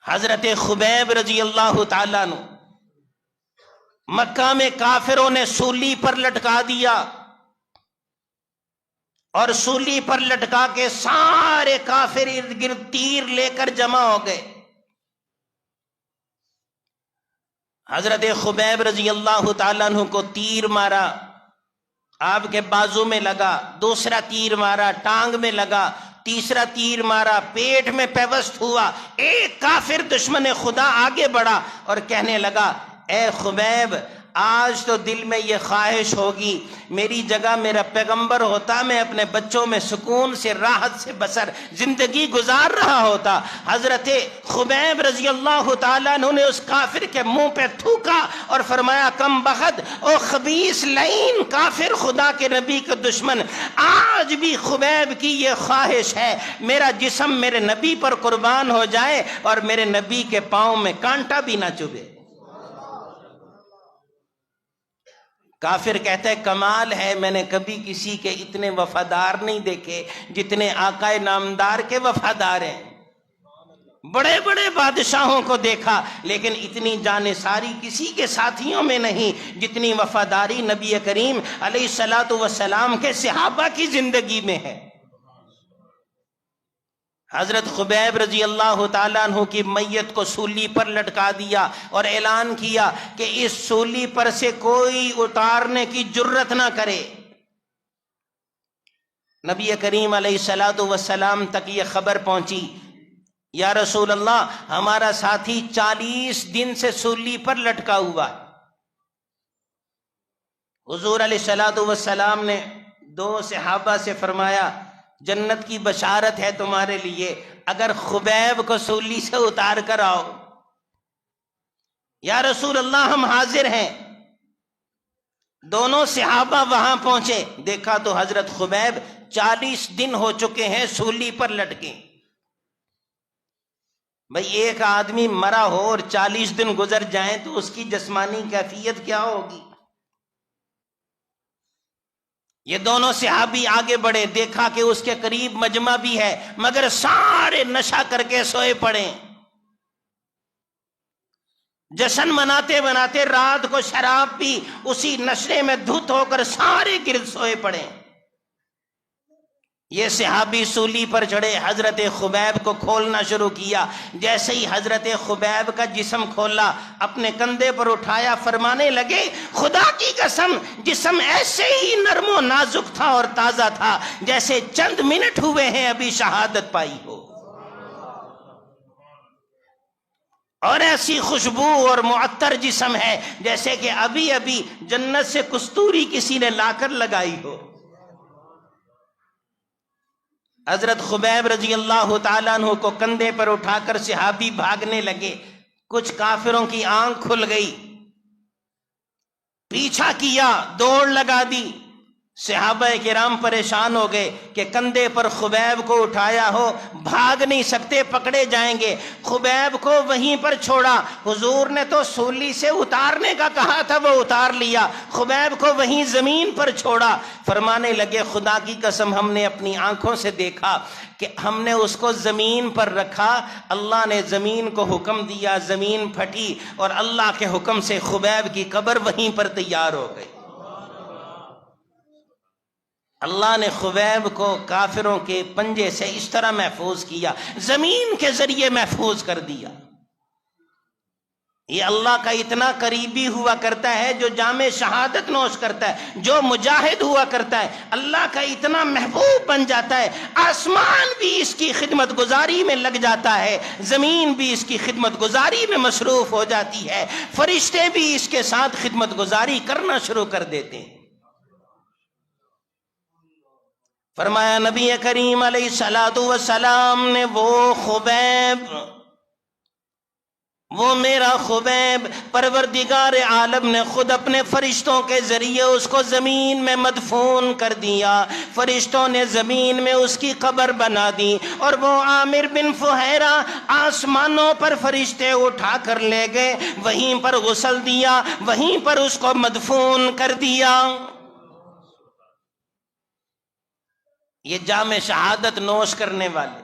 حضرت خبیب رضی اللہ تعالیٰ عنہ مکہ میں کافروں نے سولی پر لٹکا دیا، اور سولی پر لٹکا کے سارے کافر ارد گرد تیر لے کر جمع ہو گئے۔ حضرت خبیب رضی اللہ تعالیٰ عنہ کو تیر مارا، آپ کے بازو میں لگا، دوسرا تیر مارا ٹانگ میں لگا، تیسرا تیر مارا پیٹ میں پیوست ہوا۔ ایک کافر دشمن خدا آگے بڑھا اور کہنے لگا، اے خبیب، آج تو دل میں یہ خواہش ہوگی میری جگہ میرا پیغمبر ہوتا، میں اپنے بچوں میں سکون سے راحت سے بسر زندگی گزار رہا ہوتا۔ حضرت خبیب رضی اللہ تعالیٰ عنہ نے اس کافر کے منہ پہ تھوکا اور فرمایا، کم بخت، او خبیث لعین کافر، خدا کے نبی کا دشمن، آج بھی خبیب کی یہ خواہش ہے میرا جسم میرے نبی پر قربان ہو جائے اور میرے نبی کے پاؤں میں کانٹا بھی نہ چبھے۔ کافر کہتا ہے، کمال ہے، میں نے کبھی کسی کے اتنے وفادار نہیں دیکھے جتنے آقا نامدار کے وفادار ہیں۔ بڑے بڑے بادشاہوں کو دیکھا لیکن اتنی جانثاری کسی کے ساتھیوں میں نہیں جتنی وفاداری نبی کریم علیہ الصلوۃ والسلام کے صحابہ کی زندگی میں ہے۔ حضرت خبیب رضی اللہ تعالیٰ عنہ کی میت کو سولی پر لٹکا دیا اور اعلان کیا کہ اس سولی پر سے کوئی اتارنے کی جرت نہ کرے۔ نبی کریم علیہ الصلوۃ والسلام تک یہ خبر پہنچی، یا رسول اللہ، ہمارا ساتھی 40 دن سے سولی پر لٹکا ہوا۔ حضور علیہ الصلوۃ والسلام نے 2 صحابہ سے فرمایا، جنت کی بشارت ہے تمہارے لیے اگر خبیب کو سولی سے اتار کر آؤ۔ یا رسول اللہ، ہم حاضر ہیں۔ دونوں صحابہ وہاں پہنچے، دیکھا تو حضرت خبیب 40 دن ہو چکے ہیں سولی پر لٹکے۔ بھئی ایک آدمی مرا ہو اور 40 دن گزر جائیں تو اس کی جسمانی کیفیت کیا ہوگی؟ یہ دونوں صحابی آگے بڑھے، دیکھا کہ اس کے قریب مجمع بھی ہے مگر سارے نشہ کر کے سوئے پڑے۔ جشن مناتے مناتے رات کو شراب پی، اسی نشے میں دھت ہو کر سارے گرد سوئے پڑے۔ یہ صحابی سولی پر چڑھے، حضرت خبیب کو کھولنا شروع کیا۔ جیسے ہی حضرت خبیب کا جسم کھولا، اپنے کندھے پر اٹھایا، فرمانے لگے، خدا کی قسم جسم ایسے ہی نرم و نازک تھا اور تازہ تھا جیسے چند منٹ ہوئے ہیں ابھی شہادت پائی ہو، اور ایسی خوشبو اور معطر جسم ہے جیسے کہ ابھی ابھی جنت سے کستوری کسی نے لا کر لگائی ہو۔ حضرت خبیب رضی اللہ تعالیٰ عنہ کو کندھے پر اٹھا کر صحابی بھاگنے لگے۔ کچھ کافروں کی آنکھ کھل گئی، پیچھا کیا، دوڑ لگا دی۔ صحابہ کرام پریشان ہو گئے کہ کندھے پر خبیب کو اٹھایا ہو، بھاگ نہیں سکتے، پکڑے جائیں گے۔ خبیب کو وہیں پر چھوڑا، حضور نے تو سولی سے اتارنے کا کہا تھا، وہ اتار لیا، خبیب کو وہیں زمین پر چھوڑا۔ فرمانے لگے، خدا کی قسم ہم نے اپنی آنکھوں سے دیکھا کہ ہم نے اس کو زمین پر رکھا، اللہ نے زمین کو حکم دیا، زمین پھٹی اور اللہ کے حکم سے خبیب کی قبر وہیں پر تیار ہو گئی۔ اللہ نے خبیب کو کافروں کے پنجے سے اس طرح محفوظ کیا، زمین کے ذریعے محفوظ کر دیا۔ یہ اللہ کا اتنا قریبی ہوا کرتا ہے جو جام شہادت نوش کرتا ہے، جو مجاہد ہوا کرتا ہے، اللہ کا اتنا محبوب بن جاتا ہے، آسمان بھی اس کی خدمت گزاری میں لگ جاتا ہے، زمین بھی اس کی خدمت گزاری میں مصروف ہو جاتی ہے، فرشتے بھی اس کے ساتھ خدمت گزاری کرنا شروع کر دیتے ہیں۔ فرمایا نبی کریم علیہ الصلوۃ والسلام نے، وہ خبیب، وہ میرا خبیب، پروردگار عالم نے خود اپنے فرشتوں کے ذریعے اس کو زمین میں مدفون کر دیا۔ فرشتوں نے زمین میں اس کی قبر بنا دی اور وہ عامر بن فہیرہ آسمانوں پر فرشتے اٹھا کر لے گئے، وہیں پر غسل دیا، وہیں پر اس کو مدفون کر دیا۔ یہ جام شہادت نوش کرنے والے